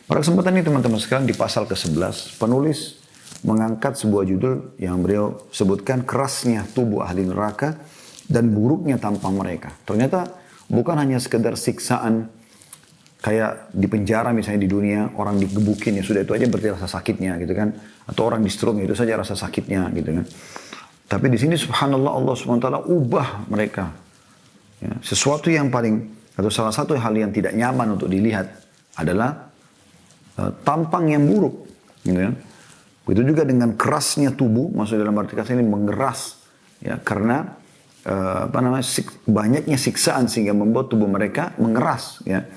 Pada kesempatan ini teman-teman sekalian di pasal ke-11, penulis mengangkat sebuah judul yang beliau sebutkan kerasnya tubuh ahli neraka dan buruknya tampang mereka. Ternyata bukan hanya sekedar siksaan kayak di penjara misalnya di dunia, orang digebukin ya sudah itu aja berarti rasa sakitnya gitu kan. Atau orang di stroke itu saja rasa sakitnya gitu kan. Tapi di sini subhanallah Allah SWT ubah mereka. Ya, sesuatu yang paling, atau salah satu hal yang tidak nyaman untuk dilihat adalah tampang yang buruk. Gitu kan. Begitu juga dengan kerasnya tubuh, maksud dalam arti kata ini mengeras. Ya, karena banyaknya siksaan sehingga membuat tubuh mereka mengeras. Ya.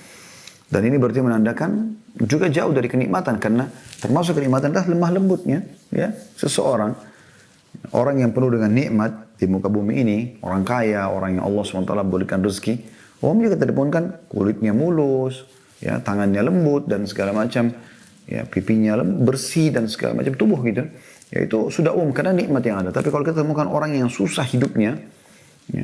Dan ini berarti menandakan juga jauh dari kenikmatan. Karena termasuk kenikmatan adalah lemah lembutnya ya, seseorang. Orang yang penuh dengan nikmat di muka bumi ini, orang kaya, orang yang Allah SWT berikan rezeki, juga teleponkan kulitnya mulus, ya, tangannya lembut dan segala macam, ya, pipinya bersih dan segala macam tubuh gitu. Ya itu sudah karena nikmat yang ada. Tapi kalau kita temukan orang yang susah hidupnya, ya,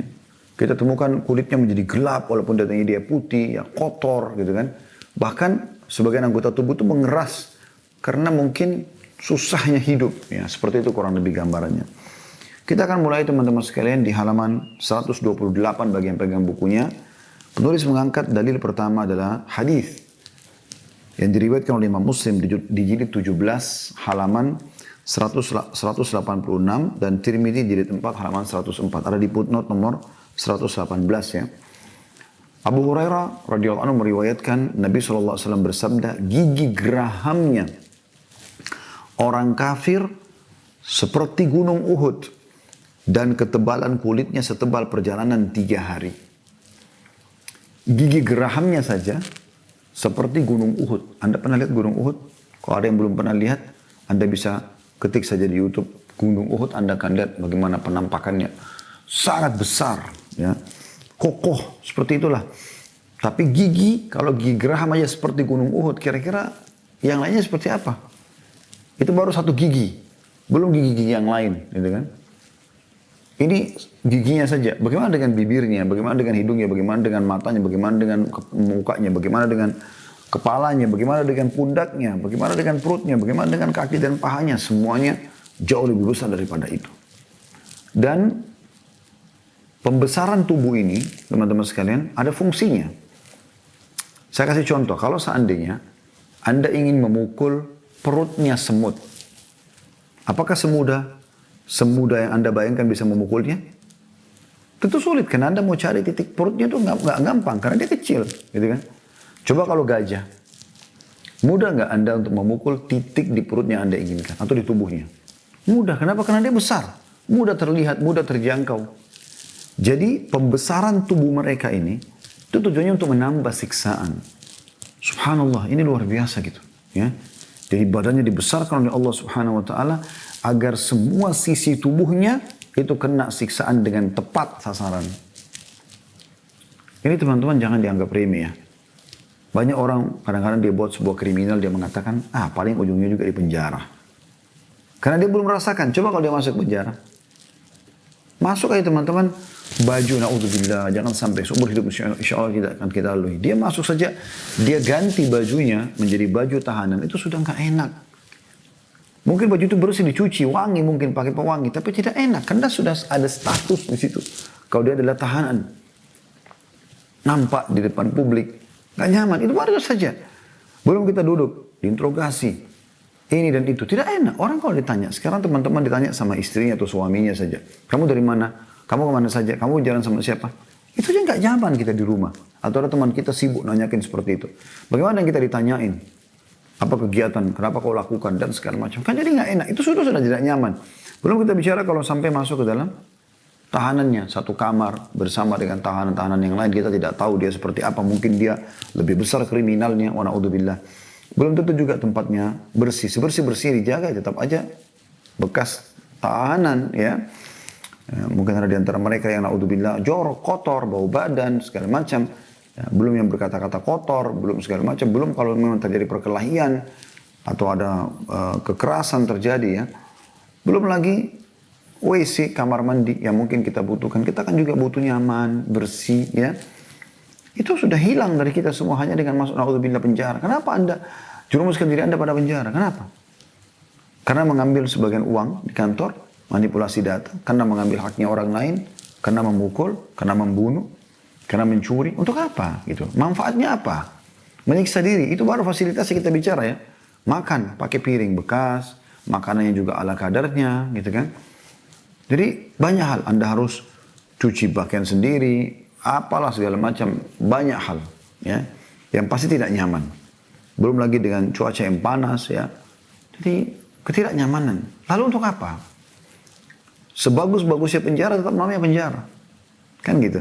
kita temukan kulitnya menjadi gelap walaupun datanya dia putih, ya kotor gitu kan. Bahkan sebagian anggota tubuh itu mengeras karena mungkin susahnya hidup. Ya, seperti itu kurang lebih gambarannya. Kita akan mulai teman-teman sekalian di halaman 128 bagi yang pegang bukunya. Penulis mengangkat dalil pertama adalah hadis yang diriwayatkan oleh Imam Muslim di jilid 17 halaman 186 dan Tirmidzi jilid 4 halaman 104. Ada di footnote nomor 118 ya. Abu Hurairah radhiyallahu anhu meriwayatkan Nabi SAW bersabda, gigi gerahamnya orang kafir seperti gunung Uhud dan ketebalan kulitnya setebal perjalanan 3 hari. Gigi gerahamnya saja seperti gunung Uhud. Anda pernah lihat gunung Uhud? Kalau ada yang belum pernah lihat, Anda bisa ketik saja di YouTube gunung Uhud, Anda akan lihat bagaimana penampakannya. Sangat besar, ya, kokoh seperti itulah. Tapi gigi, kalau gigi geraham aja seperti gunung Uhud, kira-kira yang lainnya seperti apa? Itu baru satu gigi, belum gigi-gigi yang lain, gitu kan? Ini giginya saja. Bagaimana dengan bibirnya? Bagaimana dengan hidungnya? Bagaimana dengan matanya? Bagaimana dengan mukanya? Bagaimana dengan kepalanya? Bagaimana dengan pundaknya? Bagaimana dengan perutnya? Bagaimana dengan kaki dan pahanya? Semuanya jauh lebih besar daripada itu. Dan pembesaran tubuh ini, teman-teman sekalian, ada fungsinya. Saya kasih contoh. Kalau seandainya Anda ingin memukul perutnya semut, apakah semudah yang Anda bayangkan bisa memukulnya? Tentu sulit, karena Anda mau cari titik perutnya itu nggak gampang, karena dia kecil, gitu kan? Coba kalau gajah, mudah nggak Anda untuk memukul titik di perutnya Anda inginkan atau di tubuhnya? Mudah, kenapa? Karena dia besar, mudah terlihat, mudah terjangkau. Jadi pembesaran tubuh mereka ini itu tujuannya untuk menambah siksaan. Subhanallah, ini luar biasa gitu, ya. Jadi badannya dibesarkan oleh Allah Subhanahu wa taala agar semua sisi tubuhnya itu kena siksaan dengan tepat sasaran. Ini teman-teman jangan dianggap remeh ya. Banyak orang kadang-kadang dia buat sebuah kriminal, dia mengatakan, paling ujungnya juga di penjara. Karena dia belum merasakan. Coba kalau dia masuk penjara. Masuk aja teman-teman, baju na'udzubillah, jangan sampai seumur hidup insya Allah tidak akan kita lalui. Dia masuk saja, dia ganti bajunya menjadi baju tahanan, itu sudah nggak enak. Mungkin baju itu bersih, dicuci, wangi, mungkin pakai pewangi, tapi tidak enak, karena sudah ada status di situ. Kalau dia adalah tahanan, nampak di depan publik, nggak nyaman, itu baru saja. Belum kita duduk, diinterogasi. Ini dan itu. Tidak enak. Orang kalau ditanya. Sekarang teman-teman ditanya sama istrinya atau suaminya saja. Kamu dari mana? Kamu kemana saja? Kamu jalan sama siapa? Itu aja nggak nyaman kita di rumah. Atau ada teman kita sibuk nanyakin seperti itu. Bagaimana yang kita ditanyain? Apa kegiatan? Kenapa kau lakukan? Dan segala macam. Kan jadi nggak enak. Itu sudah tidak nyaman. Belum kita bicara kalau sampai masuk ke dalam tahanannya. Satu kamar bersama dengan tahanan-tahanan yang lain. Kita tidak tahu dia seperti apa. Mungkin dia lebih besar kriminalnya. Wa na'udzubillah. Belum tentu juga tempatnya bersih. Sebersih-bersih dijaga, tetap aja bekas tahanan ya. Mungkin ada di antara mereka yang na'udzubillah jorok, kotor, bau badan, segala macam. Ya, belum yang berkata-kata kotor, belum segala macam. Belum kalau memang terjadi perkelahian atau ada kekerasan terjadi ya. Belum lagi WC, kamar mandi yang mungkin kita butuhkan. Kita kan juga butuh nyaman, bersih ya. Itu sudah hilang dari kita semua hanya dengan masuk naudzubillah penjara. Kenapa Anda Jerumuskan diri Anda pada penjara. Kenapa? Karena mengambil sebagian uang di kantor, manipulasi data, karena mengambil haknya orang lain, karena memukul, karena membunuh, karena mencuri. Untuk apa? Gitu. Manfaatnya apa? Menyiksa diri. Itu baru fasilitas yang kita bicara ya. Makan pakai piring bekas, makanannya juga ala kadarnya, gitu kan. Jadi banyak hal. Anda harus cuci pakaian sendiri, apalah segala macam. Banyak hal ya, yang pasti tidak nyaman. Belum lagi dengan cuaca yang panas ya. Jadi ketidaknyamanan. Lalu untuk apa? Sebagus-bagusnya penjara tetap namanya penjara. Kan gitu.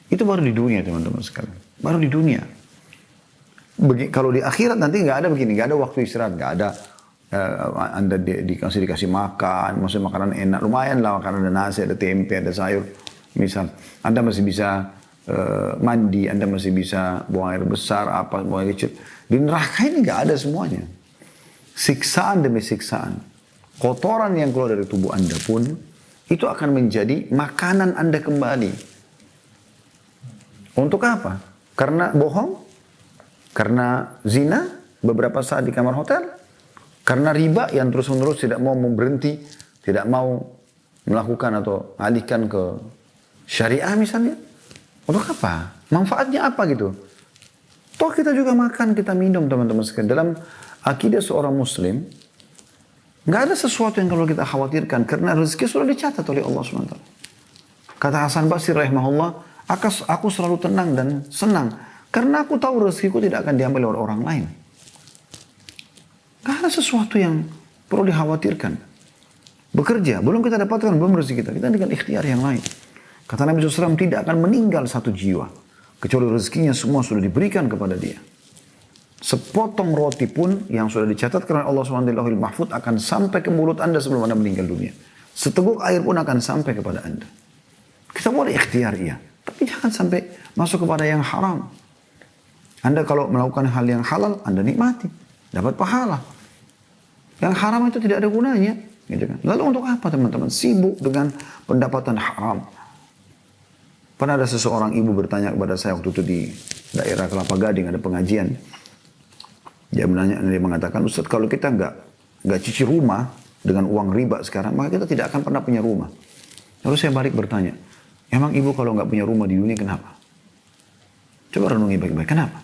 Itu baru di dunia teman-teman sekalian. Baru di dunia. Kalau di akhirat nanti nggak ada begini, nggak ada waktu istirahat, nggak ada Anda dikasih makan, maksudnya makanan enak, lumayan lah, makanan ada nasi, ada tempe, ada sayur. Misal, Anda masih bisa mandi, Anda masih bisa buang air besar, buang air kecil. Di neraka ini nggak ada semuanya. Siksaan demi siksaan. Kotoran yang keluar dari tubuh Anda pun, itu akan menjadi makanan Anda kembali. Untuk apa? Karena bohong? Karena zina beberapa saat di kamar hotel, karena riba yang terus-menerus tidak mau berhenti, tidak mau melakukan atau alihkan ke syariah misalnya. Untuk apa? Manfaatnya apa gitu? Toh kita juga makan, kita minum teman-teman sekalian. Dalam akidah seorang muslim, nggak ada sesuatu yang kalau kita khawatirkan karena rezeki sudah dicatat oleh Allah SWT. Kata Hasan Basri rahimahullah, aku selalu tenang dan senang. Karena aku tahu rezekiku tidak akan diambil oleh orang lain. Gak ada sesuatu yang perlu dikhawatirkan. Bekerja, belum kita dapatkan, belum rezeki kita. Kita dengan ikhtiar yang lain. Kata Nabi SAW, tidak akan meninggal satu jiwa. Kecuali rezekinya semua sudah diberikan kepada dia. Sepotong roti pun yang sudah dicatatkan oleh Allah SWT Mahfud akan sampai ke mulut Anda sebelum Anda meninggal dunia. Seteguk air pun akan sampai kepada Anda. Kita boleh ikhtiar, iya. Tapi jangan sampai masuk kepada yang haram. Anda kalau melakukan hal yang halal, Anda nikmati. Dapat pahala. Yang haram itu tidak ada gunanya. Gitu kan. Lalu untuk apa teman-teman? Sibuk dengan pendapatan haram. Pernah ada seseorang ibu bertanya kepada saya waktu itu di daerah Kelapa Gading, ada pengajian. Dia mengatakan, Ustaz, kalau kita nggak cicil rumah dengan uang riba sekarang, maka kita tidak akan pernah punya rumah. Lalu saya balik bertanya, emang ibu kalau nggak punya rumah di dunia kenapa? Coba renungi baik-baik, kenapa?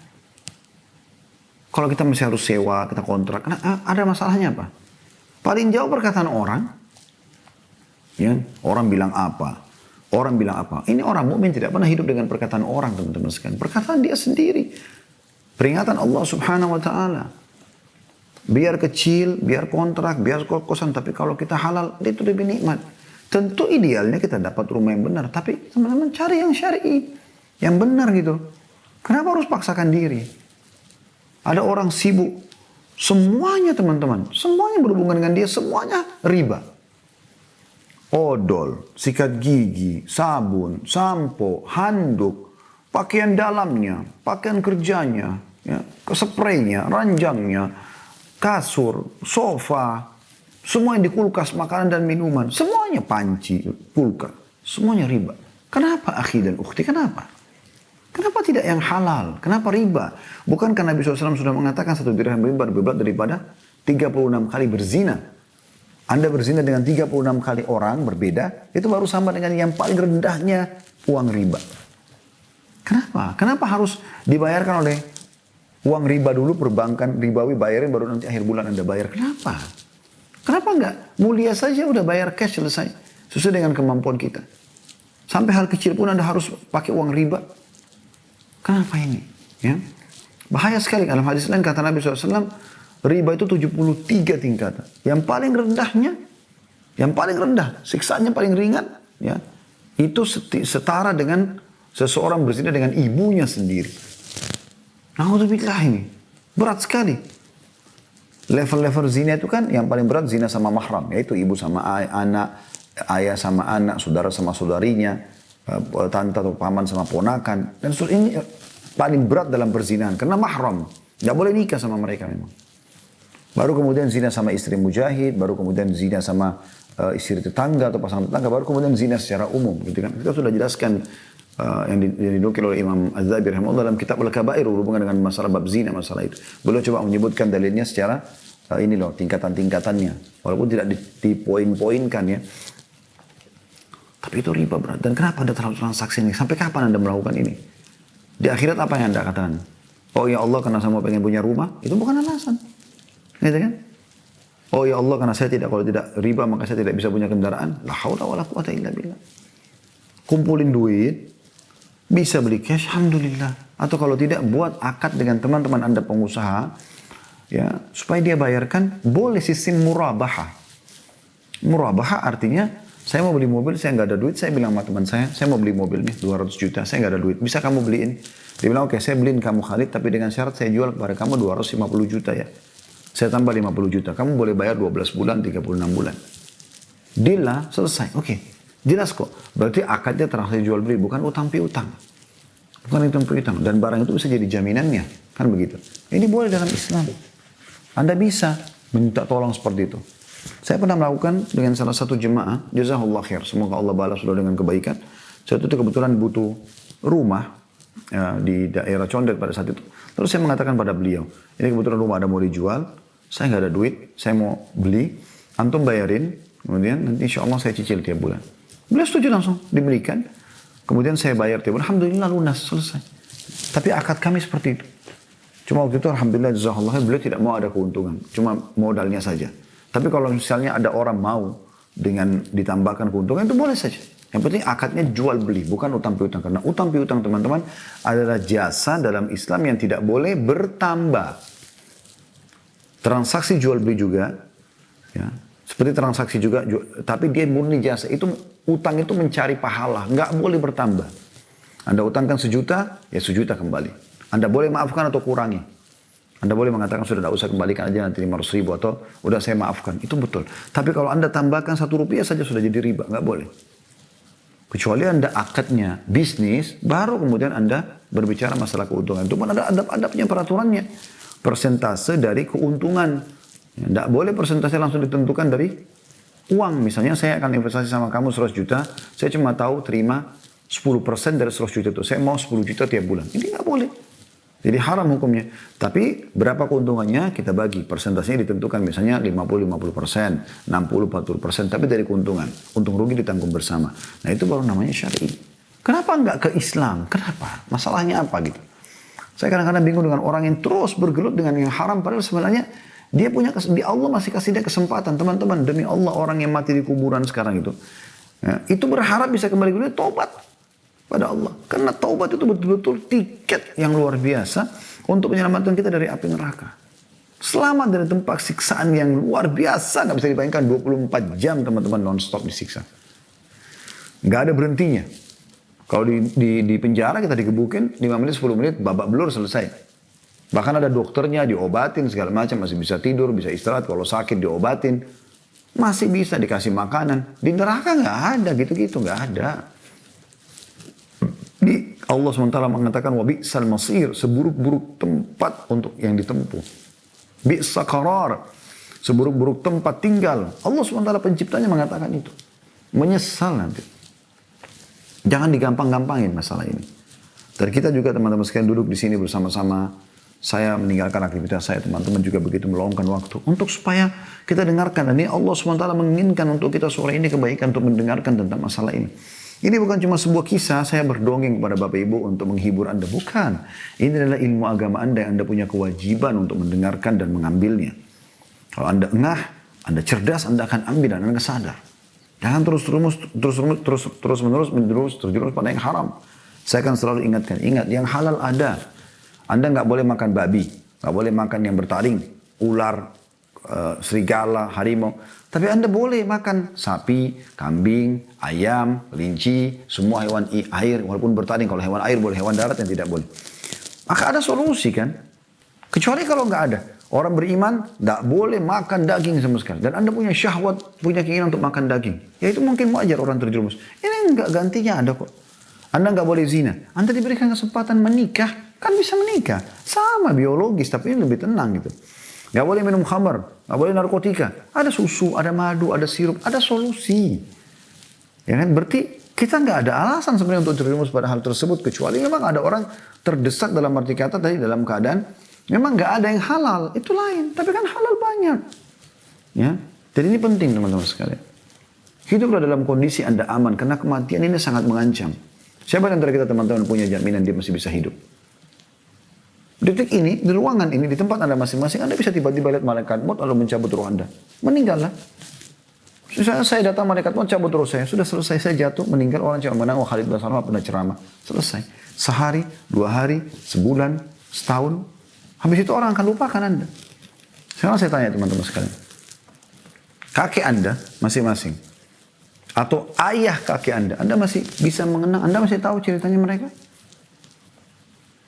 Kalau kita masih harus sewa, kita kontrak, ada masalahnya apa? Paling jauh perkataan orang, ya, orang bilang apa? Orang bilang apa? Ini orang mukmin tidak pernah hidup dengan perkataan orang, teman-teman sekalian. Perkataan dia sendiri. Peringatan Allah Subhanahu wa taala. Biar kecil, biar kontrak, biar kos-kosan, tapi kalau kita halal, itu lebih nikmat. Tentu idealnya kita dapat rumah yang benar, tapi teman-teman cari yang syar'i, yang benar gitu. Kenapa harus paksakan diri? Ada orang sibuk, semuanya teman-teman, semuanya berhubungan dengan dia, semuanya riba. Odol, sikat gigi, sabun, sampo, handuk, pakaian dalamnya, pakaian kerjanya, ya, spraynya, ranjangnya, kasur, sofa, semua yang di kulkas, makanan dan minuman, semuanya panci, kulkas, semuanya riba. Kenapa akhi dan ukhti? Kenapa? Kenapa tidak yang halal? Kenapa riba? Bukankah Nabi SAW sudah mengatakan satu dirham riba lebih berat daripada 36 kali berzina? Anda berzina dengan 36 kali orang berbeda, itu baru sama dengan yang paling rendahnya uang riba. Kenapa? Kenapa harus dibayarkan oleh uang riba dulu, perbankan ribawi bayarin, baru nanti akhir bulan Anda bayar? Kenapa? Kenapa enggak? Mulia saja udah bayar cash selesai. Sesuai dengan kemampuan kita. Sampai hal kecil pun Anda harus pakai uang riba. Kenapa ini? Ya. Bahaya sekali. Dalam hadis lain kata Nabi SAW, riba itu 73 tingkatan. Yang paling rendahnya, yang paling rendah, siksaannya paling ringan, ya, itu setara dengan seseorang berzina dengan ibunya sendiri. Na'udzubillah, ini berat sekali. Level-level zina itu kan yang paling berat zina sama mahram, yaitu ibu sama anak, ayah sama anak, saudara sama saudarinya, tante atau paman sama ponakan, dan ini paling berat dalam perzinahan karena mahram, nggak boleh nikah sama mereka memang. Baru kemudian zina sama istri mujahid, baru kemudian zina sama istri tetangga atau pasangan tetangga, baru kemudian zina secara umum, gitu kan. Kita sudah jelaskan yang dinukil oleh Imam Az-Zahabi rahimahullah dalam kitab Al-Kabair berhubungan dengan masalah bab zina, masalah itu. Beliau coba menyebutkan dalilnya secara ini loh tingkatan-tingkatannya, walaupun tidak dipoin-poinkan ya. Tapi itu riba berat. Dan kenapa Anda terlalu transaksi ini? Sampai kapan Anda melakukan ini? Di akhirat apa yang Anda katakan? Oh ya Allah karena saya mau pengen punya rumah, itu bukan alasan. Gitu kan? Oh ya Allah karena saya kalau tidak riba maka saya tidak bisa punya kendaraan. La haula wala quwata illa billah. Kumpulin duit, bisa beli cash, alhamdulillah. Atau kalau tidak, buat akad dengan teman-teman Anda pengusaha, ya supaya dia bayarkan. Boleh sistem murabahah. Murabahah artinya, saya mau beli mobil, saya nggak ada duit, saya bilang sama teman saya mau beli mobil nih 200 juta, saya nggak ada duit, bisa kamu beliin? Dia bilang, oke, saya beliin kamu Khalid, tapi dengan syarat saya jual kepada kamu 250 juta ya. Saya tambah 50 juta, kamu boleh bayar 12 bulan, 36 bulan. Deal lah, selesai, oke. Jelas kok, berarti akadnya transaksi jual beli, bukan utang piutang. Bukan utang piutang, dan barang itu bisa jadi jaminannya, kan begitu. Ini boleh dalam Islam. Anda bisa minta tolong seperti itu. Saya pernah melakukan dengan salah satu jemaah, jazakallah khair, semoga Allah balas sudah dengan kebaikan. Saya itu kebetulan butuh rumah ya, di daerah Condet pada saat itu. Terus saya mengatakan pada beliau, ini kebetulan rumah ada mau dijual, saya nggak ada duit, saya mau beli, antum bayarin, kemudian nanti insya Allah saya cicil tiap bulan. Beliau setuju langsung, dibelikan. Kemudian saya bayar tiap bulan, alhamdulillah lunas, selesai. Tapi akad kami seperti itu. Cuma waktu itu alhamdulillah jazakallah khair, beliau tidak mau ada keuntungan, cuma modalnya saja. Tapi kalau misalnya ada orang mau dengan ditambahkan keuntungan itu boleh saja. Yang penting akadnya jual beli, bukan utang piutang. Karena utang piutang teman-teman adalah jasa dalam Islam yang tidak boleh bertambah. Transaksi jual beli juga, ya, seperti transaksi juga, tapi dia murni jasa. Itu utang itu mencari pahala, nggak boleh bertambah. Anda utangkan 1 juta, ya 1 juta kembali. Anda boleh maafkan atau kurangi. Anda boleh mengatakan sudah tidak usah kembalikan aja nanti 500 ribu atau udah saya maafkan. Itu betul. Tapi kalau Anda tambahkan 1 rupiah saja sudah jadi riba. Nggak boleh. Kecuali Anda akadnya bisnis, baru kemudian Anda berbicara masalah keuntungan. Itu pun ada adab-adabnya, peraturannya. Persentase dari keuntungan. Tidak boleh persentase langsung ditentukan dari uang. Misalnya saya akan investasi sama kamu 100 juta. Saya cuma tahu terima 10% dari 100 juta itu. Saya mau 10 juta tiap bulan. Ini nggak boleh. Jadi haram hukumnya. Tapi berapa keuntungannya kita bagi. Persentasenya ditentukan misalnya 50-50%, 60-40%. Tapi dari keuntungan. Untung rugi ditanggung bersama. Nah itu baru namanya syar'i. Kenapa nggak ke Islam? Kenapa? Masalahnya apa gitu? Saya kadang-kadang bingung dengan orang yang terus bergelut dengan yang haram. Padahal sebenarnya dia punya, di Allah masih kasih dia kesempatan. Teman-teman, demi Allah orang yang mati di kuburan sekarang itu. Ya, itu berharap bisa kembali ke dunia, tobat pada Allah. Karena taubat itu betul-betul tiket yang luar biasa untuk menyelamatkan kita dari api neraka. Selamat dari tempat siksaan yang luar biasa. Nggak bisa dibayangkan 24 jam teman-teman non-stop disiksa. Nggak ada berhentinya. Kalau di penjara kita digebukin 5 menit, 10 menit, babak belur selesai. Bahkan ada dokternya diobatin segala macam. Masih bisa tidur, bisa istirahat. Kalau sakit diobatin. Masih bisa dikasih makanan. Di neraka nggak ada gitu-gitu. Nggak ada. Allah SWT mengatakan wa bi'sal masir, seburuk-buruk tempat untuk yang ditempuh. Bi'sa qarar, seburuk-buruk tempat tinggal. Allah SWT penciptanya mengatakan itu. Menyesal nanti. Jangan digampang-gampangin masalah ini. Dan kita juga teman-teman sekalian duduk di sini bersama-sama. Saya meninggalkan aktivitas saya, teman-teman juga begitu meluangkan waktu. Untuk supaya kita dengarkan. Dan ini Allah SWT menginginkan untuk kita sore ini kebaikan untuk mendengarkan tentang masalah ini. Ini bukan cuma sebuah kisah, saya berdongeng kepada Bapak Ibu untuk menghibur Anda. Bukan. Ini adalah ilmu agama Anda yang Anda punya kewajiban untuk mendengarkan dan mengambilnya. Kalau Anda engah, Anda cerdas, Anda akan ambil dan Anda sadar. Jangan terus-menerus terjerumus pada yang haram. Saya akan selalu ingatkan, ingat yang halal ada. Anda nggak boleh makan babi, nggak boleh makan yang bertaring, ular, serigala, harimau. Tapi Anda boleh makan sapi, kambing, ayam, kelinci, semua hewan air, walaupun bertanding. Kalau hewan air boleh, hewan darat yang tidak boleh. Maka ada solusi kan? Kecuali kalau nggak ada. Orang beriman nggak boleh makan daging sama sekali. Dan Anda punya syahwat, punya keinginan untuk makan daging. Ya itu mungkin wajar orang terjerumus. Ini nggak, gantinya ada kok. Anda nggak boleh zina. Anda diberikan kesempatan menikah, kan bisa menikah. Sama biologis, tapi ini lebih tenang gitu. Gak boleh minum khamar, gak boleh narkotika. Ada susu, ada madu, ada sirup, ada solusi. Ya kan? Berarti Kita nggak ada alasan sebenarnya untuk terjerumus pada hal tersebut, kecuali memang ada orang terdesak dalam arti kata tadi dalam keadaan memang nggak ada yang halal, itu lain. Tapi kan halal banyak. Ya, jadi ini penting teman-teman sekalian. Hiduplah dalam kondisi Anda aman, karena kematian ini sangat mengancam. Siapa di antara kita teman-teman punya jaminan dia masih bisa hidup? Detik ini, di ruangan ini, di tempat Anda masing-masing, Anda bisa tiba-tiba lihat malaikat maut lalu mencabut ruh Anda. Meninggallah. Misalnya saya datang malaikat maut cabut ruh saya, sudah selesai, saya jatuh, meninggal, orang cuma menang, Khalid bin Salamah pernah ceramah. Selesai. Sehari, 2 hari, sebulan, setahun, habis itu orang akan lupakan Anda. Sekarang saya tanya teman-teman sekalian. Kakek Anda masing-masing, atau ayah kakek Anda masih bisa mengenang, Anda masih tahu ceritanya mereka?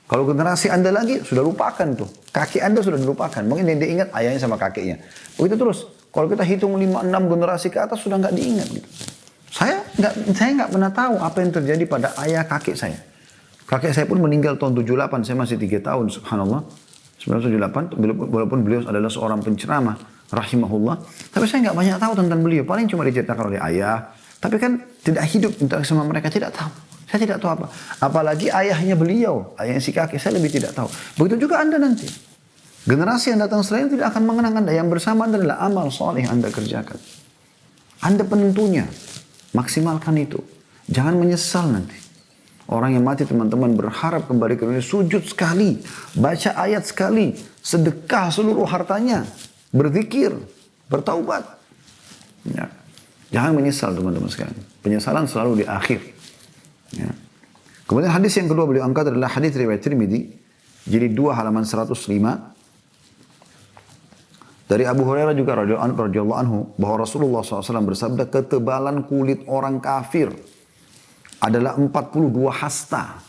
Kalau generasi Anda lagi, sudah lupakan tuh. Kakek Anda sudah dilupakan. Mungkin yang diingat ayahnya sama kakeknya. Begitu terus. Kalau kita hitung 5-6 generasi ke atas, sudah nggak diingat gitu. Saya nggak pernah tahu apa yang terjadi pada ayah kakek saya. Kakek saya pun meninggal tahun 78, saya masih 3 tahun, subhanallah. 1978, walaupun beliau adalah seorang penceramah, rahimahullah. Tapi saya nggak banyak tahu tentang beliau. Paling cuma diceritakan oleh ayah. Tapi kan tidak hidup interaksi sama mereka, tidak tahu. Saya tidak tahu apa. Apalagi ayahnya beliau, ayahnya si kakek, saya lebih tidak tahu. Begitu juga Anda nanti. Generasi yang datang selain tidak akan mengenang Anda. Yang bersama Anda adalah amal soleh yang Anda kerjakan. Anda penentunya. Maksimalkan itu. Jangan menyesal nanti. Orang yang mati teman-teman berharap kembali ke dunia. Sujud sekali. Baca ayat sekali. Sedekah seluruh hartanya. Berzikir. Bertaubat. Ya. Jangan menyesal teman-teman sekalian. Penyesalan selalu di akhir. Ya. Kemudian hadis yang kedua beliau angkat adalah hadis riwayat Tirmidzi. Jadi 2 halaman 105. Dari Abu Hurairah juga radhiyallahu anhu bahwa Rasulullah SAW bersabda, ketebalan kulit orang kafir adalah 42 hasta,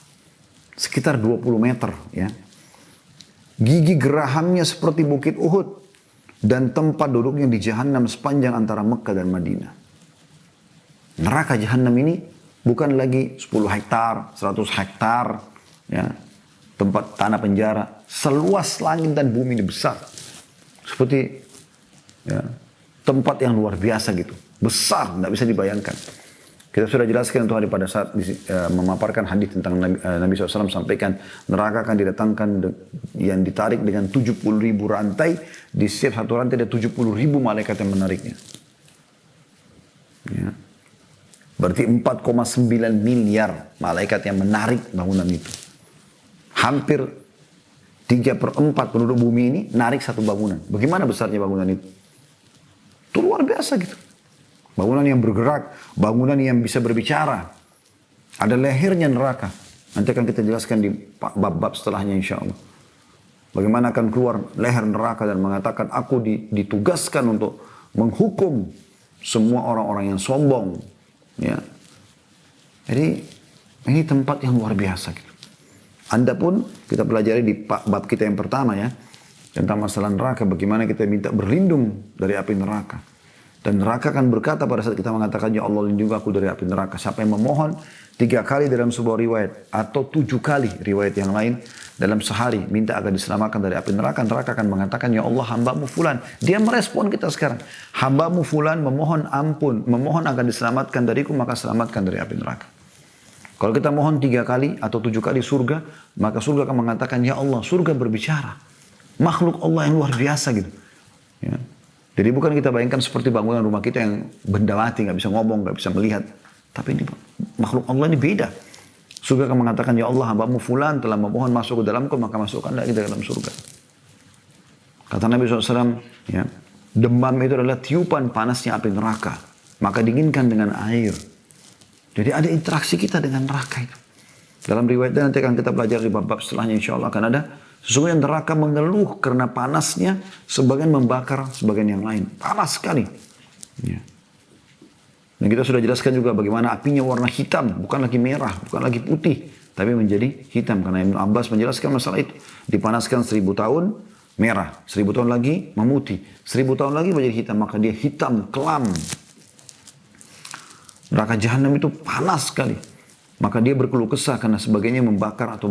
sekitar 20 meter. Ya. Gigi gerahamnya seperti bukit Uhud dan tempat duduknya di Jahannam sepanjang antara Mekah dan Madinah. Neraka Jahannam ini bukan lagi 10 hektar, 100 hektar, ya, tempat tanah penjara, seluas langit dan bumi ini besar. Seperti ya, tempat yang luar biasa gitu. Besar, tidak bisa dibayangkan. Kita sudah jelaskan untuk hari pada saat memaparkan hadis tentang Nabi SAW sampaikan neraka akan didatangkan yang ditarik dengan 70.000 rantai. Di setiap satu rantai ada 70.000 malaikat yang menariknya. Ya. Berarti 4,9 miliar malaikat yang menarik bangunan itu. Hampir 3/4 penduduk bumi ini narik satu bangunan. Bagaimana besarnya bangunan itu? Itu luar biasa gitu. Bangunan yang bergerak, bangunan yang bisa berbicara. Ada lehernya neraka. Nanti akan kita jelaskan di bab-bab setelahnya insya Allah. Bagaimana akan keluar leher neraka dan mengatakan aku ditugaskan untuk menghukum semua orang-orang yang sombong. Ya. Jadi ini tempat yang luar biasa gitu. Anda pun kita pelajari di bab kita yang pertama ya. Tentang masalah neraka. Bagaimana kita minta berlindung dari api neraka. Dan neraka akan berkata pada saat kita mengatakan ya Allah lindungi aku dari api neraka. Siapa yang memohon 3 kali dalam sebuah riwayat. Atau 7 kali riwayat yang lain. Dalam sehari minta agar diselamatkan dari api neraka. Neraka akan mengatakan ya Allah hambamu fulan. Dia merespon kita sekarang. Hambamu fulan memohon ampun. Memohon agar diselamatkan dariku maka selamatkan dari api neraka. Kalau kita mohon 3 kali atau 7 kali surga, maka surga akan mengatakan, ya Allah, surga berbicara. Makhluk Allah yang luar biasa gitu. Ya. Jadi bukan kita bayangkan seperti bangunan rumah kita yang benda mati, nggak bisa ngomong, nggak bisa melihat. Tapi ini makhluk Allah ini beda. Surga akan mengatakan, ya Allah, hambamu fulan telah memohon masuk ke dalamku, maka masukkanlah kita ke dalam surga. Kata Nabi SAW, ya, demam itu adalah tiupan panasnya api neraka. Maka dinginkan dengan air. Jadi ada interaksi kita dengan neraka itu. Dalam riwayatnya nanti akan kita pelajari di bab-bab setelahnya insya Allah akan ada. Sesungguhnya neraka mengeluh karena panasnya sebagian membakar sebagian yang lain. Panas sekali. Ya. Dan kita sudah jelaskan juga bagaimana apinya warna hitam. Bukan lagi merah, bukan lagi putih. Tapi menjadi hitam. Karena Ibnu Abbas menjelaskan masalah itu. Dipanaskan 1000 tahun merah. 1000 tahun lagi memutih. 1000 tahun lagi menjadi hitam. Maka dia hitam, kelam. Neraka Jahannam itu panas sekali. Maka dia berkeluh kesah karena sebagainya membakar atau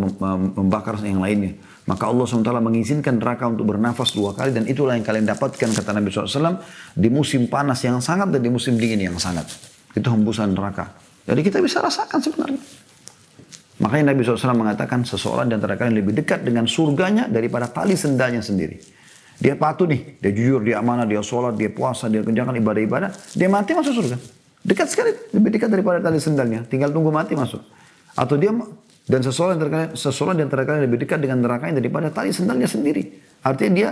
membakar yang lainnya. Maka Allah SWT mengizinkan neraka untuk bernafas 2 kali. Dan itulah yang kalian dapatkan kata Nabi SAW. Di musim panas yang sangat dan di musim dingin yang sangat. Itu hembusan neraka. Jadi kita bisa rasakan sebenarnya. Makanya Nabi SAW mengatakan seseorang di antara kalian lebih dekat dengan surganya daripada tali sendalnya sendiri. Dia patuh nih, dia jujur, dia amanah, dia sholat, dia puasa, dia kerjakan ibadah-ibadah, dia mati masuk surga. Dekat sekali, lebih dekat daripada tali sendalnya. Tinggal tunggu mati masuk. Atau dia dan seseorang di antara kalian lebih dekat dengan nerakanya daripada tali sendalnya sendiri. Artinya dia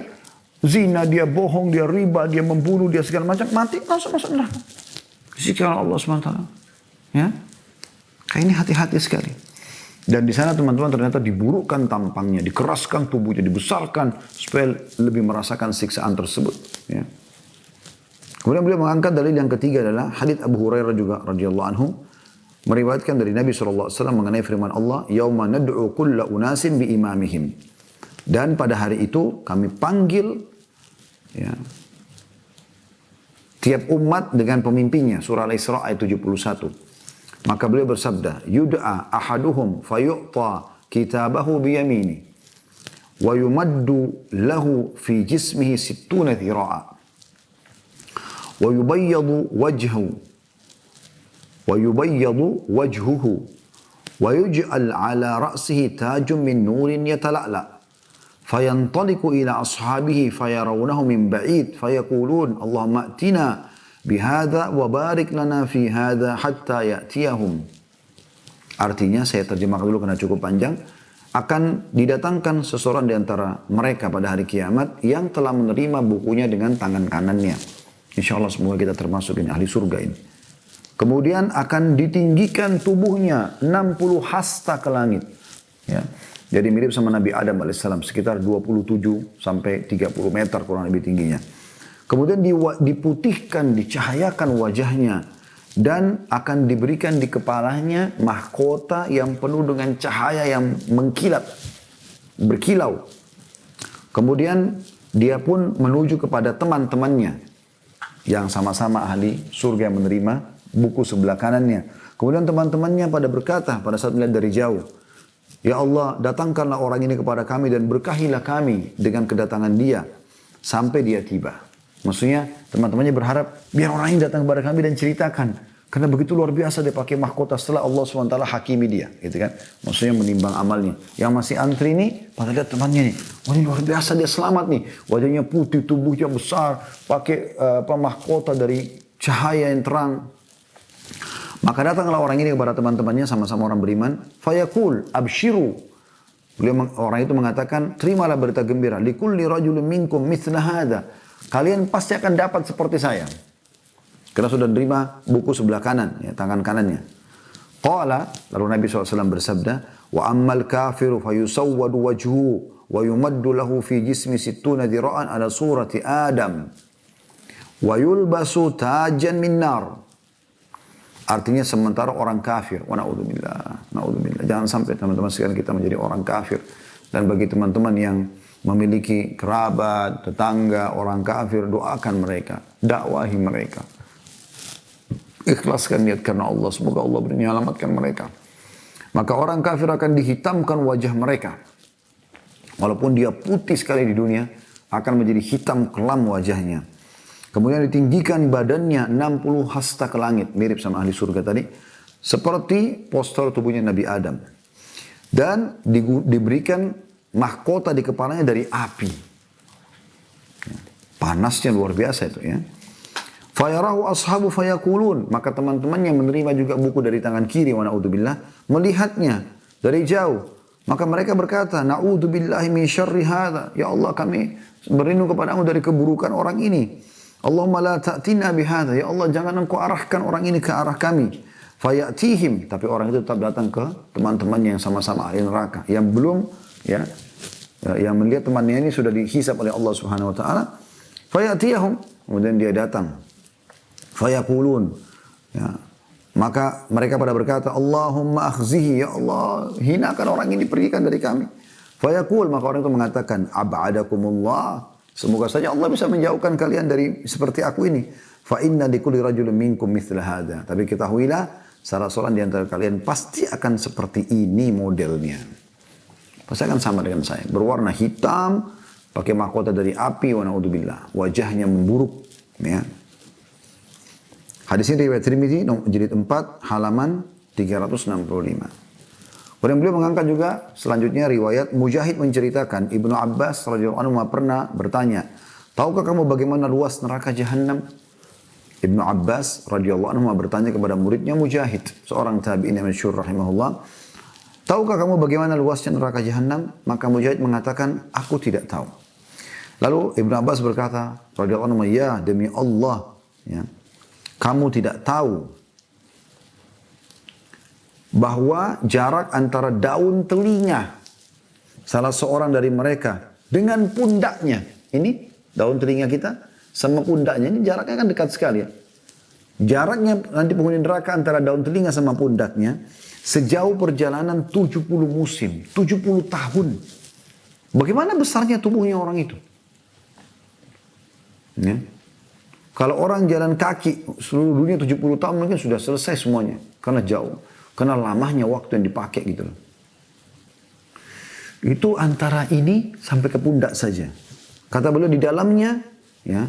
zina, dia bohong, dia riba, dia membunuh, dia segala macam, mati masuk neraka. Disiksaan Allah SWT. Ya, kayak ini hati-hati sekali. Dan di sana teman-teman ternyata diburukkan tampangnya, dikeraskan tubuhnya, dibesarkan supaya lebih merasakan siksaan tersebut. Ya. Kemudian beliau mengangkat dalil yang ketiga adalah hadits Abu Hurairah juga radhiyallahu anhu meriwayatkan dari Nabi SAW mengenai firman Allah, "Yauma nad'u kulla unasin bi imamihim." Dan pada hari itu kami panggil ya, tiap umat dengan pemimpinnya. Surah Al-Isra ayat 71. Maka beliau bersabda, "Yud'a ahaduhum fayu'ta kitabahu biyamini wa yumaddu lahu fi jismihi 60 dhira'a wa yubayyadu wajhuhu wa yuj'al 'ala ra'sihi tajun min nurin yatala'la fayantaliqu ila ashabihi fayarawnahu min ba'id fayaqulun Allahumma atina bihadza wa barik lana fi hadza hatta ya'tiyahum." Artinya saya terjemahkan dulu karena cukup panjang. Akan didatangkan seseorang di antara mereka pada hari kiamat yang telah menerima bukunya dengan tangan kanannya. Insya Allah semoga kita termasuk ini ahli surga ini. Kemudian akan ditinggikan tubuhnya 60 hasta ke langit. Ya. Jadi mirip sama Nabi Adam alaihissalam sekitar 27 sampai 30 meter kurang lebih tingginya. Kemudian diputihkan, dicahayakan wajahnya. Dan akan diberikan di kepalanya mahkota yang penuh dengan cahaya yang mengkilap. Berkilau. Kemudian dia pun menuju kepada teman-temannya. Yang sama-sama ahli surga yang menerima buku sebelah kanannya. Kemudian teman-temannya pada berkata pada saat melihat dari jauh, "Ya Allah, datangkanlah orang ini kepada kami dan berkahilah kami dengan kedatangan dia. Sampai dia tiba." Maksudnya teman-temannya berharap biar orang ini datang kepada kami dan ceritakan. Karena begitu luar biasa dia pakai mahkota setelah Allah SWT hakimi dia. Gitu kan. Maksudnya menimbang amalnya. Yang masih antri nih, pada lihat temannya nih. Wah ini luar biasa dia selamat nih. Wajahnya putih, tubuhnya besar. Pakai mahkota dari cahaya yang terang. Maka datanglah orang ini kepada teman-temannya sama-sama orang beriman. Fayaqul abshiru. Orang itu mengatakan, terimalah berita gembira. Likulli rajulun minkum mithla hadha. Kalian pasti akan dapat seperti saya. Karena sudah menerima buku sebelah kanan, ya, tangan kanannya. Qala, lalu Nabi SAW bersabda, "Wa ammal kafiru fayusawwadu wajhuhu wa yumaddu lahu fi jismi 60 dhira'an ala surati Adam wa yulbasu tajan min nar." Artinya sementara orang kafir, wa na'udzubillah, na'udzubillah. Jangan sampai teman-teman sekalian kita menjadi orang kafir. Dan bagi teman-teman yang memiliki kerabat, tetangga, orang kafir, doakan mereka, dakwahi mereka. Ikhlaskan niat karena Allah, semoga Allah menyelamatkan mereka. Maka orang kafir akan dihitamkan wajah mereka. Walaupun dia putih sekali di dunia, akan menjadi hitam kelam wajahnya. Kemudian ditinggikan badannya 60 hasta ke langit, mirip sama ahli surga tadi, seperti postur tubuhnya Nabi Adam. Dan diberikan mahkota di kepalanya dari api. Panasnya luar biasa itu ya. Fayarahu ashabu fayakulun. Maka teman-teman yang menerima juga buku dari tangan kiri, wa na'udzubillah, melihatnya dari jauh. Maka mereka berkata, "Na'udzubillahi min syarri hadha." Ya Allah, kami berlindung kepadamu dari keburukan orang ini. Allahumma la ta'tina bihadha. Ya Allah, jangan engkau arahkan orang ini ke arah kami. Fayatihim. Tapi orang itu tetap datang ke teman-temannya yang sama-sama ahli neraka. Yang belum, ya, yang melihat temannya ini sudah dihisab oleh Allah Subhanahu wa taala. Fayatihum. Kemudian dia datang. Fayaqulun. Ya. Maka mereka pada berkata, "Allahumma akhzihi." Ya Allah, hinakan orang ini, pergikan dari kami. Fayaqul, maka orang itu mengatakan, "Ab'adakumullah." Semoga saja Allah bisa menjauhkan kalian dari seperti aku ini. Fa inna likulli rajulin minkum mithla hadha. Tapi ketahuilah, salah seorang di antara kalian pasti akan seperti ini modelnya. Pasti akan sama dengan saya. Berwarna hitam, pakai mahkota dari api, wa na'udzubillah. Wajahnya memburuk. Ya. Hadis ini riwayat Tirmidzi jilid 4 halaman 365. Kemudian beliau mengangkat juga selanjutnya riwayat Mujahid menceritakan Ibnu Abbas radhiyallahu anhu pernah bertanya, tahukah kamu bagaimana luas neraka Jahannam? Ibnu Abbas radhiyallahu anhu bertanya kepada muridnya Mujahid, seorang tabi'in yang masyhur rahimahullah, tahukah kamu bagaimana luasnya neraka Jahannam? Maka Mujahid mengatakan, aku tidak tahu. Lalu Ibnu Abbas berkata radhiyallahu anhu, ya demi Allah, ya, kamu tidak tahu bahwa jarak antara daun telinga salah seorang dari mereka dengan pundaknya, ini daun telinga kita sama pundaknya, ini jaraknya kan dekat sekali ya. Jaraknya nanti penghuni neraka antara daun telinga sama pundaknya sejauh perjalanan 70 musim, 70 tahun. Bagaimana besarnya tubuhnya orang itu? Ya. Kalau orang jalan kaki seluruh dunia 70 tahun mungkin sudah selesai semuanya. Karena jauh. Karena lamanya waktu yang dipakai gitu loh. Itu antara ini sampai ke pundak saja. Kata beliau di dalamnya ya,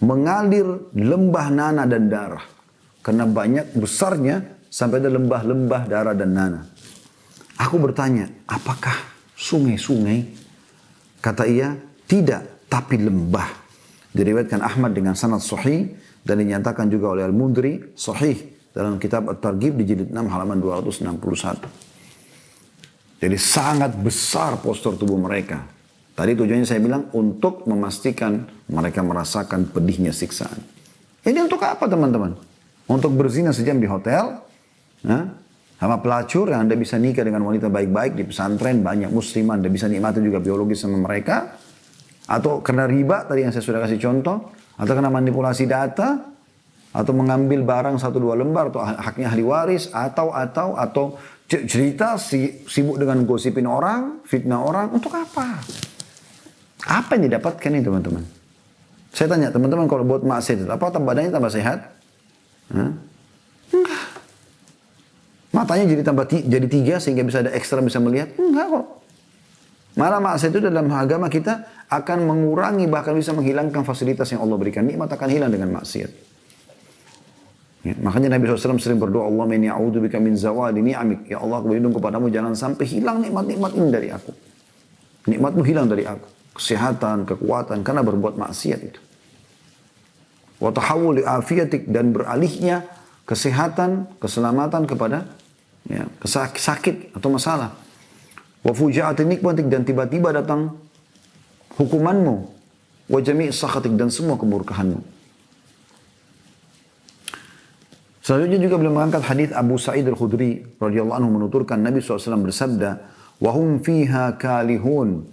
mengalir lembah nanah dan darah. Karena banyak besarnya sampai ada lembah-lembah darah dan nanah. Aku bertanya, apakah sungai-sungai? Kata ia, tidak, tapi lembah. Diriwayatkan Ahmad dengan sanad sahih dan dinyatakan juga oleh Al-Mundri sahih dalam kitab At-Targhib di jilid 6 halaman 261. Jadi sangat besar postur tubuh mereka. Tadi tujuannya saya bilang untuk memastikan mereka merasakan pedihnya siksaan. Ini untuk apa teman-teman? Untuk berzina sejam di hotel, nah, sama pelacur yang Anda bisa nikah dengan wanita baik-baik di pesantren, banyak muslimah, Anda bisa nikmati juga biologis sama mereka. Atau karena riba, tadi yang saya sudah kasih contoh. Atau karena manipulasi data. Atau mengambil barang 1-2 lembar. Atau haknya ahli waris. Atau cerita sibuk dengan gosipin orang. Fitnah orang. Untuk apa? Apa yang didapatkan ini teman-teman? Saya tanya teman-teman kalau buat maksiat. Apa badannya tambah sehat? Hah? Enggak. Matanya jadi 3 sehingga bisa ada ekstra bisa melihat? Enggak kok. Malah maksiat itu dalam agama kita akan mengurangi bahkan bisa menghilangkan fasilitas yang Allah berikan. Nikmat akan hilang dengan maksiat. Ya, makanya Nabi SAW sering berdoa, Allahumma inni a'udzubika min zawali ni'amik. Ya Allah, aku berlindung kepadamu jangan sampai hilang nikmat-nikmat ini dari aku. Nikmatmu hilang dari aku. Kesehatan, kekuatan karena berbuat maksiat itu. Wa tahawuli afiyatik dan beralihnya kesehatan, keselamatan kepada ya, sakit atau masalah. Wa fuja'atin nikmatik dan tiba-tiba datang hukumanmu. Wa jami' sakhatik dan semua kemurkahanmu. Selanjutnya juga beliau mengangkat hadis Abu Sa'id Al-Khudri radhiyallahu anhu menuturkan Nabi SAW bersabda, wa hum fiha kalihun,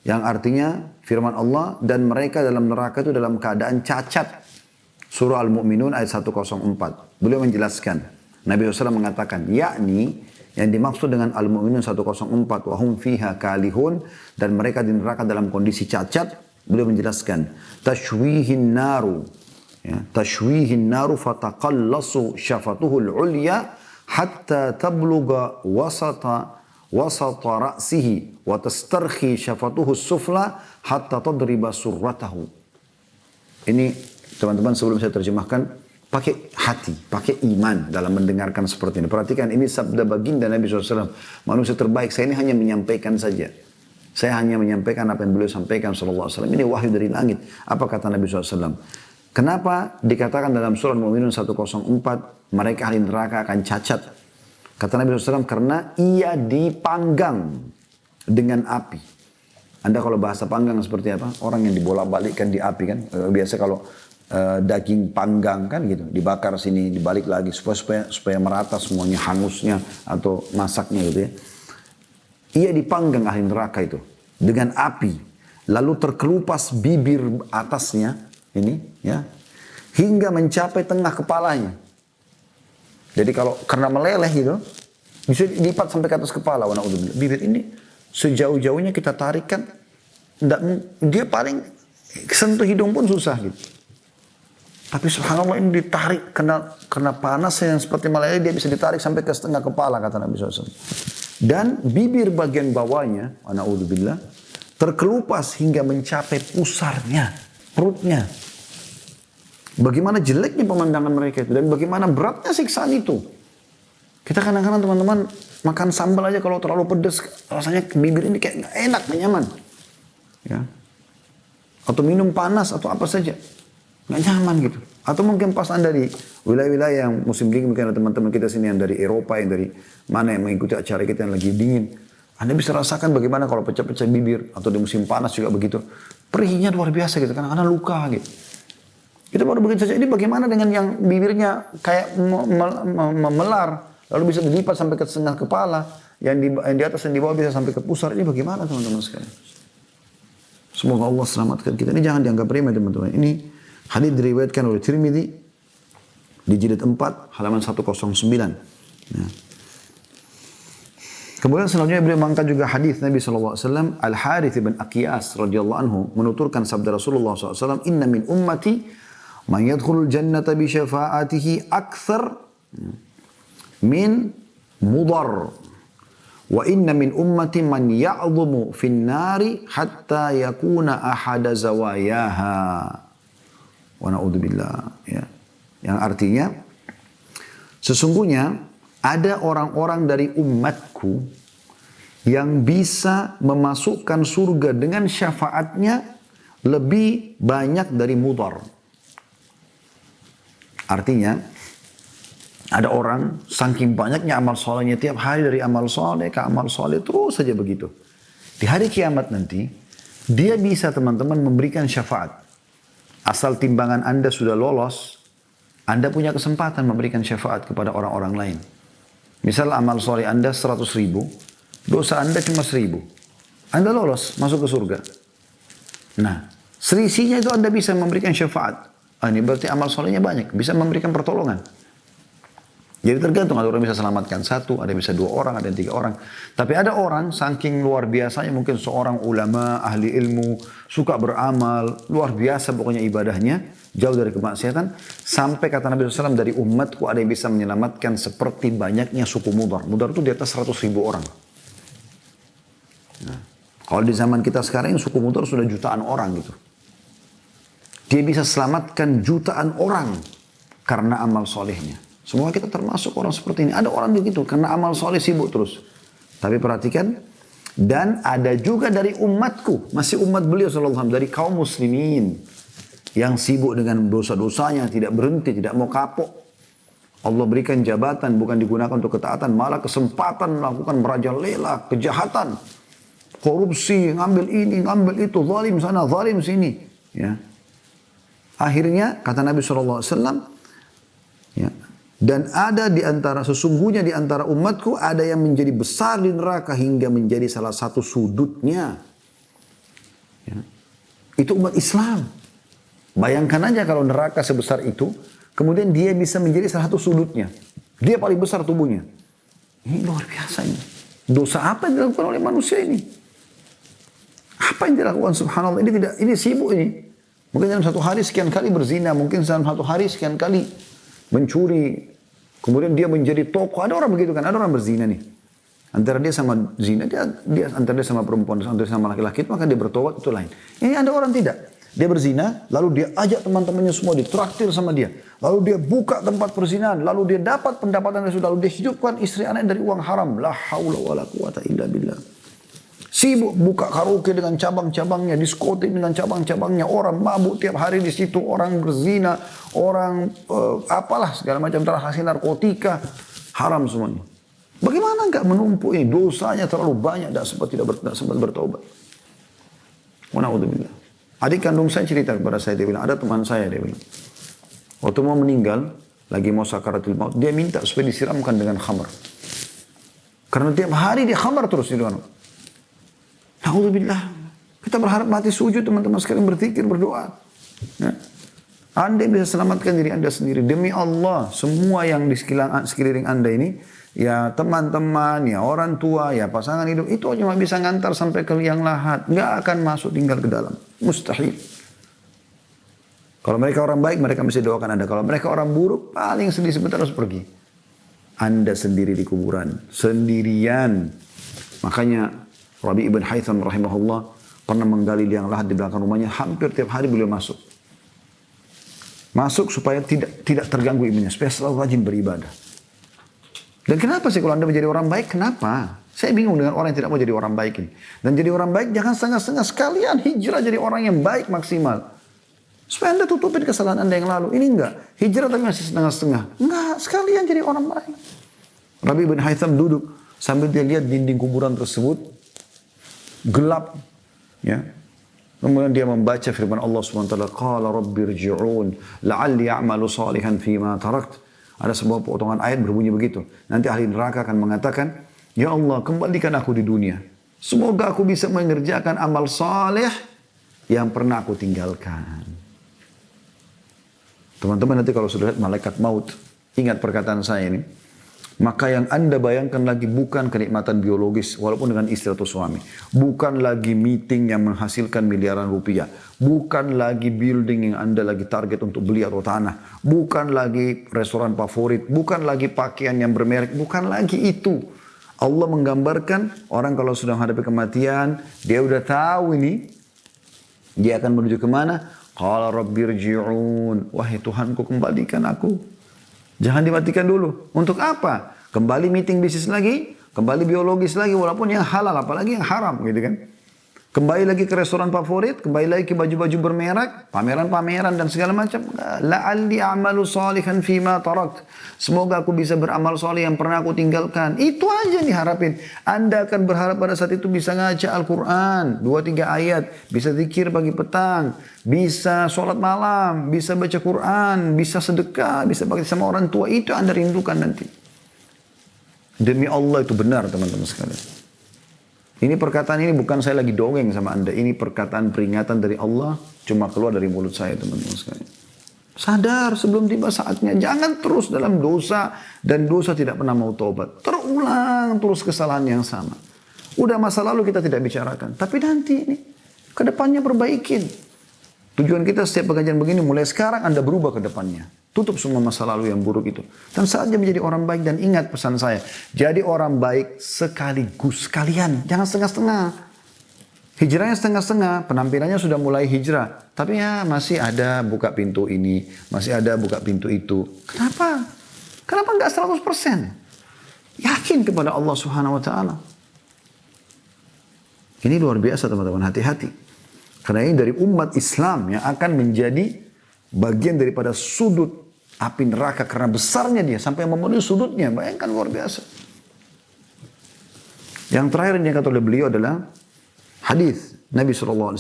yang artinya firman Allah, dan mereka dalam neraka itu dalam keadaan cacat. Surah Al-Mu'minun ayat 104. Beliau menjelaskan, Nabi SAW mengatakan, yakni yang dimaksud dengan Al-Mu'minun 104, wa hum fiha kalihun, dan mereka di neraka dalam kondisi cacat. Beliau menjelaskan, tashwihin naru, ya, tashwihin naru fataqallasu syafatuhul ulya hatta tabluga wasata ra'sihi wa tastarkhi syafatuhu sufla hatta tadriba surratahu. Ini teman-teman sebelum saya terjemahkan, pakai hati, pakai iman dalam mendengarkan seperti ini. Perhatikan, ini sabda baginda Nabi SAW. Manusia terbaik, saya ini hanya menyampaikan saja. Saya hanya menyampaikan apa yang beliau sampaikan SAW. Ini wahyu dari langit. Apa kata Nabi SAW? Kenapa dikatakan dalam surah Al-Mu'minun 104, mereka ahli neraka akan cacat? Kata Nabi SAW, karena ia dipanggang dengan api. Anda kalau bahasa panggang seperti apa? Orang yang dibolak-balikkan di api kan. Biasa kalau daging panggang kan gitu, dibakar sini, dibalik lagi supaya merata semuanya, hangusnya atau masaknya gitu ya. Ia dipanggang ahli neraka itu dengan api, lalu terkelupas bibir atasnya ini ya hingga mencapai tengah kepalanya. Jadi kalau karena meleleh gitu bisa dilipat sampai ke atas kepala. Bibir ini sejauh-jauhnya kita tarik kan, dia paling sentuh hidung pun susah gitu. Tapi subhanallah ini ditarik karena panasnya yang seperti meleleh, dia bisa ditarik sampai ke setengah kepala kata Nabi SAW. Dan bibir bagian bawahnya, na'udzubillah, terkelupas hingga mencapai pusarnya, perutnya. Bagaimana jeleknya pemandangan mereka itu. Dan bagaimana beratnya siksaan itu. Kita kadang-kadang teman-teman makan sambal aja kalau terlalu pedas. Rasanya bibir ini kayak gak enak, gak nyaman. Ya. Atau minum panas atau apa saja. Gak nyaman gitu. Atau mungkin pas Anda di wilayah-wilayah yang musim dingin. Mungkin ada teman-teman kita sini yang dari Eropa, yang dari mana yang mengikuti acara kita yang lagi dingin. Anda bisa rasakan bagaimana kalau pecah-pecah bibir. Atau di musim panas juga begitu. Perihnya luar biasa gitu. Karena luka gitu. Itu baru begitu saja. Ini bagaimana dengan yang bibirnya kayak memelar. Lalu bisa dilipat sampai ke tengah kepala. Yang di atas dan di bawah bisa sampai ke pusar. Ini bagaimana teman-teman sekalian? Semoga Allah selamatkan kita. Ini jangan dianggap remeh teman-teman. Ini hadis diriwayatkan oleh Tirmidzi di jilid 4 halaman 109. Ya. Kemudian selanjutnya beliau mengangkat juga hadis Nabi SAW. Al-Harith bin Aqiyas radhiyallahu anhu menuturkan sabda Rasulullah SAW. Inna min ummati man yadkhulul jannata bi syafa'atihi akthar min mudar. Wa inna min ummati man ya'dhumu fin nari hatta yakuna ahada zawayaha. Wa na'udzubillah. Ya. Yang artinya, sesungguhnya ada orang-orang dari umatku yang bisa memasukkan surga dengan syafaatnya lebih banyak dari mudar. Artinya, ada orang saking banyaknya amal solehnya tiap hari dari amal soleh ke amal soleh terus saja begitu. Di hari kiamat nanti dia bisa teman-teman memberikan syafaat. Asal timbangan Anda sudah lolos, Anda punya kesempatan memberikan syafaat kepada orang-orang lain. Misal amal soleh Anda 100.000, dosa Anda cuma 1.000. Anda lolos masuk ke surga. Nah, selisihnya itu Anda bisa memberikan syafaat. Ini berarti amal solehnya banyak, bisa memberikan pertolongan. Jadi tergantung, ada orang bisa selamatkan 1, ada bisa 2 orang, ada 3 orang. Tapi ada orang saking luar biasanya, mungkin seorang ulama, ahli ilmu, suka beramal, luar biasa pokoknya ibadahnya, jauh dari kemaksiatan. Sampai kata Nabi SAW, dari umatku ada yang bisa menyelamatkan seperti banyaknya suku Mudar. Mudar itu di atas 100.000 orang. Nah, kalau di zaman kita sekarang, suku Mudar sudah jutaan orang gitu. Dia bisa selamatkan jutaan orang karena amal solehnya. Semua kita termasuk orang seperti ini. Ada orang begitu karena amal soleh sibuk terus. Tapi perhatikan. Dan ada juga dari umatku. Masih umat beliau SAW. Dari kaum muslimin. Yang sibuk dengan dosa-dosanya. Tidak berhenti. Tidak mau kapok. Allah berikan jabatan. Bukan digunakan untuk ketaatan. Malah kesempatan melakukan merajalela. Kejahatan. Korupsi. Ngambil ini. Ngambil itu. Zalim sana. Zalim sini. Ya. Akhirnya kata Nabi SAW. Ya. Dan ada di antara, sesungguhnya di antara umatku ada yang menjadi besar di neraka hingga menjadi salah satu sudutnya. Ya. Itu umat Islam. Bayangkan aja kalau neraka sebesar itu, kemudian dia bisa menjadi salah satu sudutnya. Dia paling besar tubuhnya. Ini luar biasa ini. Dosa apa yang dilakukan oleh manusia ini? Apa yang dilakukan subhanallah? Ini sibuk ini. Mungkin dalam satu hari sekian kali berzina, mungkin dalam satu hari sekian kali mencuri, kemudian dia menjadi tokoh. Ada orang begitu kan, ada orang berzina nih. Antara dia sama zina, dia antara dia sama perempuan, antara dia sama laki-laki, maka dia bertobat, itu lain. Ini ada orang tidak. Dia berzina, lalu dia ajak teman-temannya semua, ditraktir sama dia. Lalu dia buka tempat perzinahan, lalu dia dapat pendapatan yang sudah, lalu dia hidupkan istri anak dari uang haram. La haula wa la quwata illa billah. Sibuk buka karaoke dengan cabang-cabangnya, diskotik dengan cabang-cabangnya, orang mabuk tiap hari di situ, orang berzina, orang apalah segala macam transaksi narkotika, haram semuanya. Bagaimana enggak menumpuk ini? Dosanya terlalu banyak, tidak sempat bertobat. Wanaudzubillah. Adik kandung saya cerita kepada saya, dia bilang, ada teman saya, dia bilang, waktu mau meninggal, lagi mau sakaratul maut, dia minta supaya disiramkan dengan khamar. Karena tiap hari dia khamar terus di luar. Alhamdulillah. Kita berharap mati sujud teman-teman sekalian, berzikir, berdoa. Ya. Anda bisa selamatkan diri Anda sendiri. Demi Allah, semua yang di sekeliling Anda ini, ya teman-teman, ya orang tua, ya pasangan hidup, itu cuma bisa ngantar sampai ke liang lahat. Nggak akan masuk tinggal ke dalam. Mustahil. Kalau mereka orang baik, mereka mesti doakan Anda. Kalau mereka orang buruk, paling sedih sebentar harus pergi. Anda sendiri di kuburan. Sendirian. Makanya Rabi ibn Haytham rahimahullah pernah menggali liang lahat di belakang rumahnya. Hampir tiap hari beliau masuk. Masuk supaya tidak terganggu imannya, supaya selalu rajin beribadah. Dan kenapa sih kalau Anda menjadi orang baik, kenapa? Saya bingung dengan orang yang tidak mau jadi orang baik ini. Dan jadi orang baik jangan setengah-setengah, sekalian hijrah jadi orang yang baik maksimal. Supaya Anda tutupin kesalahan Anda yang lalu. Ini enggak, hijrah tapi masih setengah-setengah. Enggak, sekalian jadi orang baik. Rabi bin Haytham duduk sambil dia lihat dinding kuburan tersebut gelap, ya. Kemudian dia membaca firman Allah SWT, Qala Rabbi rji'un, la'alli a'malu salihan fima tarakt. Ada sebuah potongan ayat berbunyi begitu. Nanti ahli neraka akan mengatakan, Ya Allah, kembalikan aku di dunia. Semoga aku bisa mengerjakan amal saleh yang pernah aku tinggalkan. Teman-teman, nanti kalau sudah lihat malaikat maut, ingat perkataan saya ini. Maka yang Anda bayangkan lagi bukan kenikmatan biologis walaupun dengan istri atau suami. Bukan lagi meeting yang menghasilkan miliaran rupiah. Bukan lagi building yang Anda lagi target untuk beli atau tanah. Bukan lagi restoran favorit. Bukan lagi pakaian yang bermerek. Bukan lagi itu. Allah menggambarkan orang kalau sudah menghadapi kematian, dia udah tahu ini. Dia akan menuju kemana? Qala Rabbi rji'un. Wahai Tuhanku, kembalikan aku. Jangan dimatikan dulu. Untuk apa? Kembali meeting bisnis lagi, kembali biologis lagi, walaupun yang halal, apalagi yang haram, gitu kan. Kembali lagi ke restoran favorit, kembali lagi ke baju-baju bermerek, pameran-pameran dan segala macam. La'alli a'malu salihan fima tarakt. Semoga aku bisa beramal soleh yang pernah aku tinggalkan. Itu aja diharapin. Anda akan berharap pada saat itu bisa ngaca Al-Quran, 2-3 ayat, bisa zikir pagi petang, bisa sholat malam, bisa baca Quran, bisa sedekah, bisa bakti sama orang tua. Itu Anda rindukan nanti. Demi Allah itu benar teman-teman sekalian. Ini perkataan ini bukan saya lagi dongeng sama Anda. Ini perkataan peringatan dari Allah cuma keluar dari mulut saya teman-teman sekalian. Sadar sebelum tiba saatnya. Jangan terus dalam dosa dan dosa tidak pernah mau taubat. Terulang terus kesalahan yang sama. Udah masa lalu kita tidak bicarakan. Tapi nanti ini ke depannya perbaikin. Tujuan kita setiap pengajian begini mulai sekarang Anda berubah ke depannya. Tutup semua masa lalu yang buruk itu. Dan saatnya menjadi orang baik. Dan ingat pesan saya. Jadi orang baik sekaligus. Sekalian. Jangan setengah-setengah. Hijrahnya setengah-setengah. Penampilannya sudah mulai hijrah. Tapi ya masih ada buka pintu ini. Masih ada buka pintu itu. Kenapa? Kenapa enggak 100%? Yakin kepada Allah Subhanahu Wa Taala. Ini luar biasa teman-teman. Hati-hati. Karena ini dari umat Islam yang akan menjadi bagian daripada sudut api neraka karena besarnya dia sampai memenuhi sudutnya. Bayangkan luar biasa. Yang terakhir yang dikatakan oleh beliau adalah hadis Nabi SAW.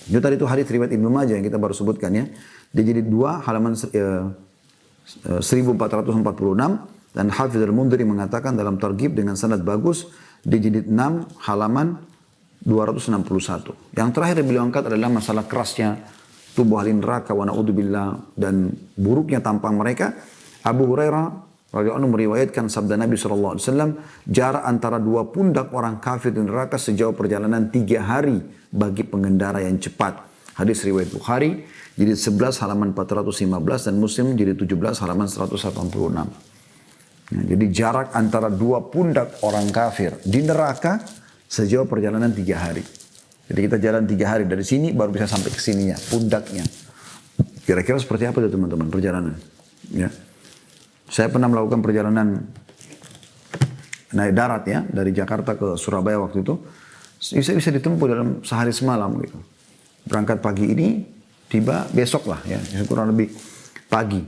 Itu tadi itu hadis riwayat Ibnu Majah yang kita baru sebutkan ya. Dia jadi 2 halaman 1446 dan Hafiz al-Mundhiri mengatakan dalam Targhib dengan sanad bagus dia jadi 6 halaman 261. Yang terakhir yang beliau angkat adalah masalah kerasnya tubuh ahli neraka wa na'udzubillah dan buruknya tampang mereka. Abu Hurairah radhiyallahu anhu meriwayatkan sabda Nabi SAW, jarak antara 2 pundak orang kafir di neraka sejauh perjalanan 3 hari bagi pengendara yang cepat. Hadis riwayat Bukhari jadi 11 halaman 415 dan Muslim jadi 17 halaman 186. Nah, jadi jarak antara 2 pundak orang kafir di neraka sejauh perjalanan 3 hari. Jadi kita jalan 3 hari dari sini baru bisa sampai ke sininya, pundaknya. Kira-kira seperti apa itu teman-teman perjalanan? Ya. Saya pernah melakukan perjalanan naik darat ya dari Jakarta ke Surabaya waktu itu. Bisa ditempuh dalam sehari semalam gitu. Berangkat pagi ini, tiba besok lah ya, kurang lebih pagi.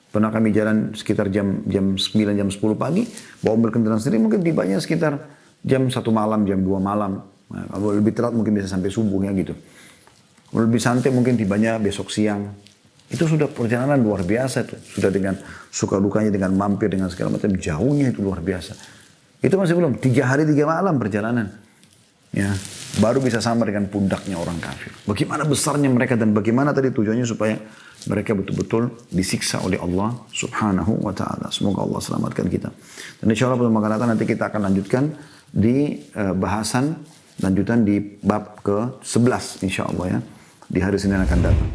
Pernah kami jalan sekitar jam 9, jam 10 pagi, bawa mobil kendaraan sendiri mungkin tibanya sekitar jam 1 malam, jam 2 malam. Nah, kalau lebih telat mungkin bisa sampai subuh ya gitu. Kalau lebih santai mungkin tibanya besok siang. Itu sudah perjalanan luar biasa tuh. Sudah dengan suka dukanya, dengan mampir, dengan segala macam. Jauhnya itu luar biasa. Itu masih belum. 3 hari 3 malam perjalanan. Ya, baru bisa sama dengan pundaknya orang kafir. Bagaimana besarnya mereka dan bagaimana tadi tujuannya supaya mereka betul-betul disiksa oleh Allah Subhanahu wa Ta'ala. Semoga Allah selamatkan kita. Dan insya Allah pada makan datang nanti kita akan lanjutkan di bahasan lanjutan di bab ke-11 insya Allah ya. Di hari Senin akan datang.